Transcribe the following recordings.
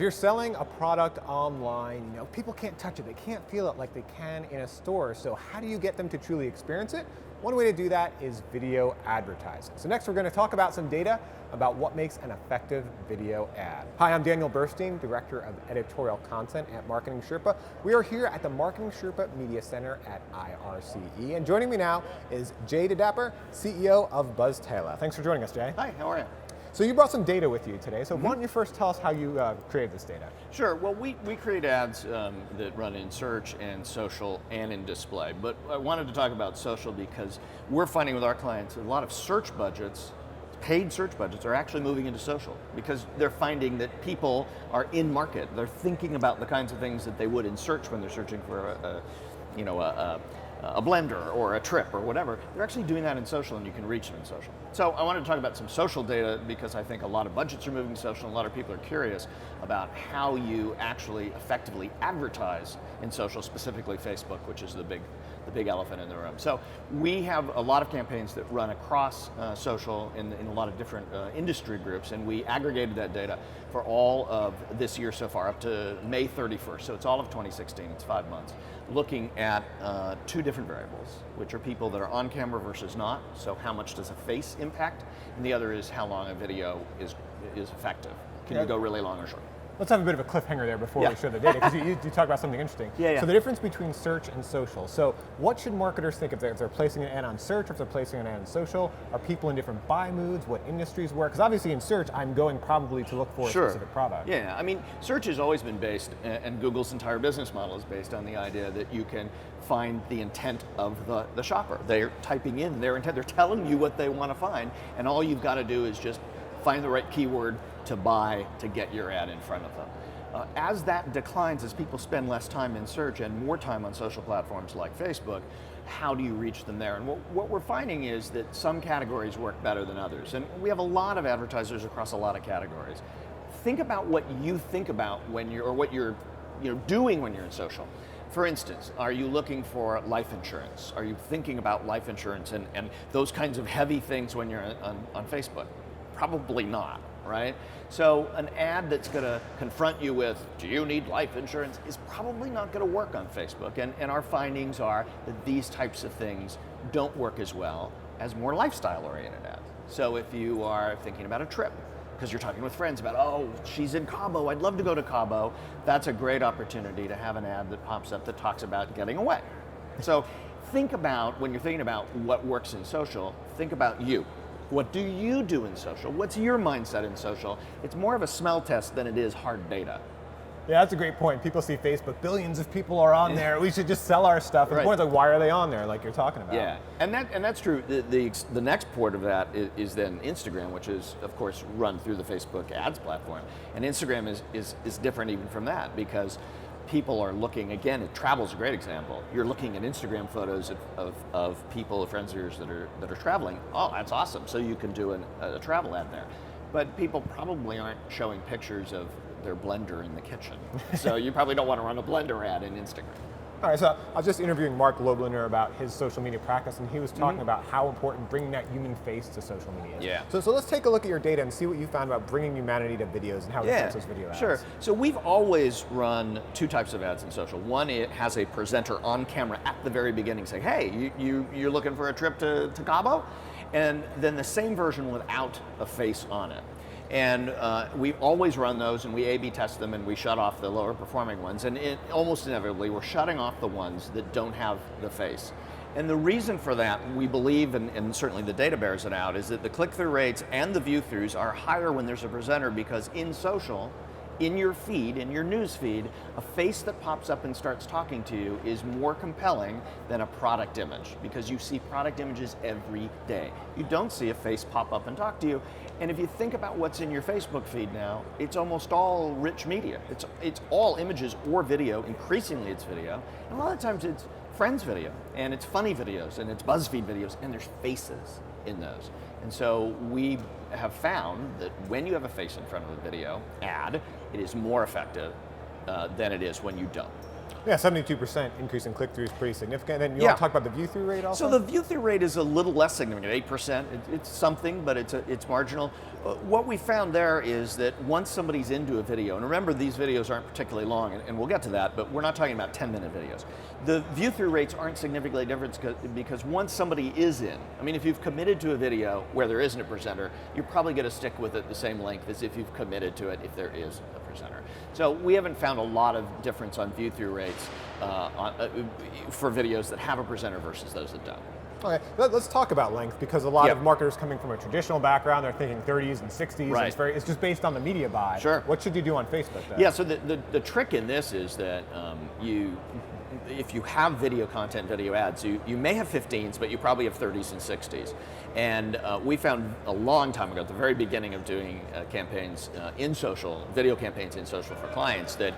you're selling a product online, people can't touch it, they can't feel it like they can in a store. So how do you get them to truly experience it? One way to do that is video advertising. So next we're going to talk about some data about what makes an effective video ad. Hi, I'm Daniel Burstein, Director of Editorial Content at Marketing Sherpa. We are here at the Marketing Sherpa Media Center at IRCE. And joining me now is Jay DeDapper, CEO of BuzzTailor. Thanks for joining us, Jay. Hi, how are you? So you brought some data with you today. So why don't you first tell us how you created this data? Sure. Well, we create ads that run in search and social and in display. But I wanted to talk about social because we're finding with our clients a lot of search budgets, paid search budgets, are actually moving into social because they're finding that people are in market. They're thinking about the kinds of things that they would in search when they're searching for a blender or a trip or whatever. They're actually doing that in social, and you can reach them in social. So I wanted to talk about some social data because I think a lot of budgets are moving to social, and a lot of people are curious about how you actually effectively advertise in social, specifically Facebook, which is the big elephant in the room. So we have a lot of campaigns that run across social in a lot of different industry groups, and we aggregated that data for all of this year so far, up to May 31st. So it's all of 2016, it's 5 months, looking at two different variables, which are people that are on camera versus not. So how much does a face impact? And the other is how long a video is effective. Can you go really long or short? Let's have a bit of a cliffhanger there before we show the data, because you talk about something interesting. Yeah. So the difference between search and social. So what should marketers think if they're placing an ad on search, or if they're placing an ad on social? Are people in different buy moods? What industries work? Because obviously in search, I'm going probably to look for a specific product. Yeah, I mean, search has always been based, and Google's entire business model is based on the idea that you can find the intent of the shopper. They're typing in their intent, they're telling you what they want to find, and all you've got to do is just find the right keyword to buy to get your ad in front of them. As that declines, as people spend less time in search and more time on social platforms like Facebook, how do you reach them there? And what we're finding is that some categories work better than others. And we have a lot of advertisers across a lot of categories. Think about what you think about when you're, or what you're doing when you're in social. For instance, are you looking for life insurance? Are you thinking about life insurance and those kinds of heavy things when you're on Facebook? Probably not, right? So an ad that's going to confront you with, do you need life insurance, is probably not going to work on Facebook. And our findings are that these types of things don't work as well as more lifestyle-oriented ads. So if you are thinking about a trip, because you're talking with friends about, oh, she's in Cabo, I'd love to go to Cabo, that's a great opportunity to have an ad that pops up that talks about getting away. So think about, when you're thinking about what works in social, think about you. What do you do in social? What's your mindset in social? It's more of a smell test than it is hard data. Yeah, that's a great point. People see Facebook, billions of people are on there. We should just sell our stuff. And the point is, like, why are they on there, like you're talking about? Yeah, and that's true. The next part of that is then Instagram, which is, of course, run through the Facebook ads platform. And Instagram is different even from that, because people are looking, again, travel's a great example. You're looking at Instagram photos of people, friends of yours that are traveling. Oh, that's awesome. So you can do a travel ad there. But people probably aren't showing pictures of their blender in the kitchen. So you probably don't want to run a blender ad in Instagram. All right, so I was just interviewing Mark Lobliner about his social media practice, and he was talking about how important bringing that human face to social media is. Yeah. So let's take a look at your data and see what you found about bringing humanity to videos and how it affects those video ads. Sure. So we've always run two types of ads in social. One, it has a presenter on camera at the very beginning saying, hey, you're looking for a trip to Cabo? And then the same version without a face on it. And we always run those, and we A/B test them, and we shut off the lower performing ones. And almost inevitably, we're shutting off the ones that don't have the face. And the reason for that, we believe, and certainly the data bears it out, is that the click-through rates and the view-throughs are higher when there's a presenter, because in social, in your feed, in your news feed, a face that pops up and starts talking to you is more compelling than a product image, because you see product images every day. You don't see a face pop up and talk to you. And if you think about what's in your Facebook feed now, it's almost all rich media. It's all images or video. Increasingly it's video. And a lot of times it's friends video, and it's funny videos, and it's BuzzFeed videos, and there's faces in those. And so we have found that when you have a face in front of a video ad, it is more effective than it is when you don't. Yeah, 72% increase in click-through is pretty significant. And then you Yeah. want to talk about the view-through rate also? So the view-through rate is a little less significant, 8%. It's something, but it's marginal. What we found there is that once somebody's into a video, and remember these videos aren't particularly long, and we'll get to that, but we're not talking about 10-minute videos. The view-through rates aren't significantly different because once somebody is in, I mean, if you've committed to a video where there isn't a presenter, you're probably going to stick with it the same length as if you've committed to it if there is a presenter. So we haven't found a lot of difference on view-through rates for videos that have a presenter versus those that don't. Okay, let's talk about length, because a lot of marketers coming from a traditional background, they're thinking 30s and 60s. Right. And it's just based on the media buy. Sure. What should you do on Facebook then? Yeah, so the trick in this is that if you have video content, video ads, you may have 15s, but you probably have 30s and 60s. And we found a long time ago, at the very beginning of doing campaigns in social, video campaigns in social for clients, that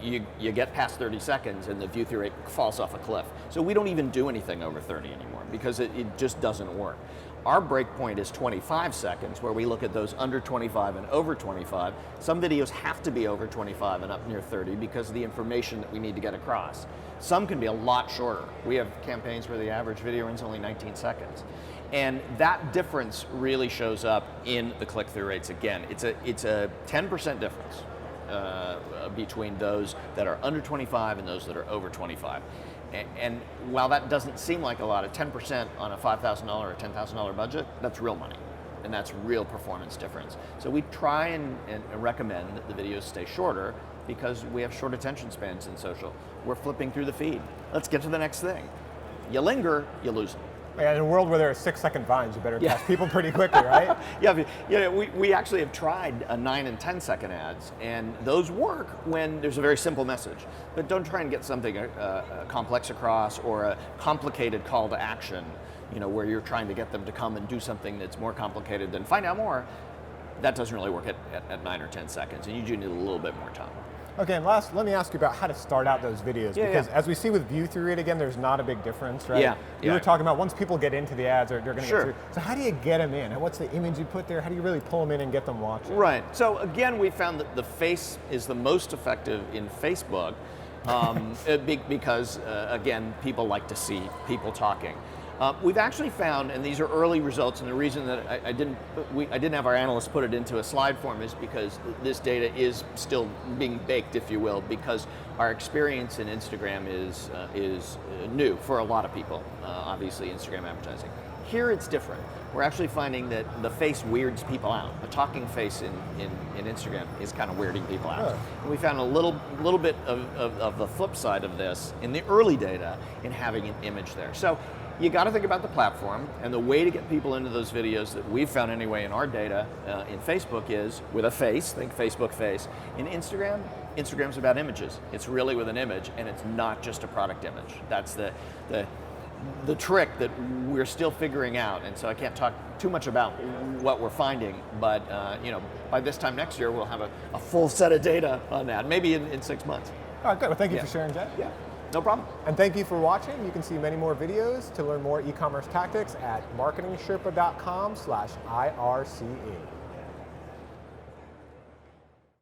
you get past 30 seconds and the view-through rate falls off a cliff. So we don't even do anything over 30 anymore because it just doesn't work. Our break point is 25 seconds, where we look at those under 25 and over 25. Some videos have to be over 25 and up near 30 because of the information that we need to get across. Some can be a lot shorter. We have campaigns where the average video runs only 19 seconds. And that difference really shows up in the click-through rates. Again, it's a 10% difference between those that are under 25 and those that are over 25. And while that doesn't seem like a lot, of 10% on a $5,000 or $10,000 budget, that's real money. And that's real performance difference. So we try and recommend that the videos stay shorter because we have short attention spans in social. We're flipping through the feed. Let's get to the next thing. You linger, you lose them. Yeah, in a world where there are 6-second vines, you better catch people pretty quickly, right? We actually have tried 9 and 10-second ads, and those work when there's a very simple message. But don't try and get something complex across or a complicated call to action, where you're trying to get them to come and do something that's more complicated than find out more. That doesn't really work at 9 or 10 seconds, and you do need a little bit more time. Okay, and last, let me ask you about how to start out those videos, because as we see with view-through rate, again, there's not a big difference, right? You were talking about once people get into the ads, they're going to get through. So how do you get them in? What's the image you put there? How do you really pull them in and get them watching? Right. So again, we found that the face is the most effective in Facebook because, again, people like to see people talking. We've actually found, and these are early results, and the reason that I didn't have our analysts put it into a slide form is because this data is still being baked, if you will, because our experience in Instagram is new for a lot of people, obviously Instagram advertising. Here it's different. We're actually finding that the face weirds people out. A talking face in Instagram is kind of weirding people out. And we found a little bit of the flip side of this in the early data in having an image there. So you got to think about the platform, and the way to get people into those videos that we've found anyway in our data in Facebook is with a face, think Facebook face. In Instagram, Instagram's about images. It's really with an image, and it's not just a product image. That's the trick that we're still figuring out, and so I can't talk too much about what we're finding, but by this time next year, we'll have a full set of data on that, maybe in 6 months. All right, good. Well, thank you for sharing, Jeff. Yeah. No problem. And thank you for watching. You can see many more videos to learn more e-commerce tactics at marketingsherpa.com/IRCE.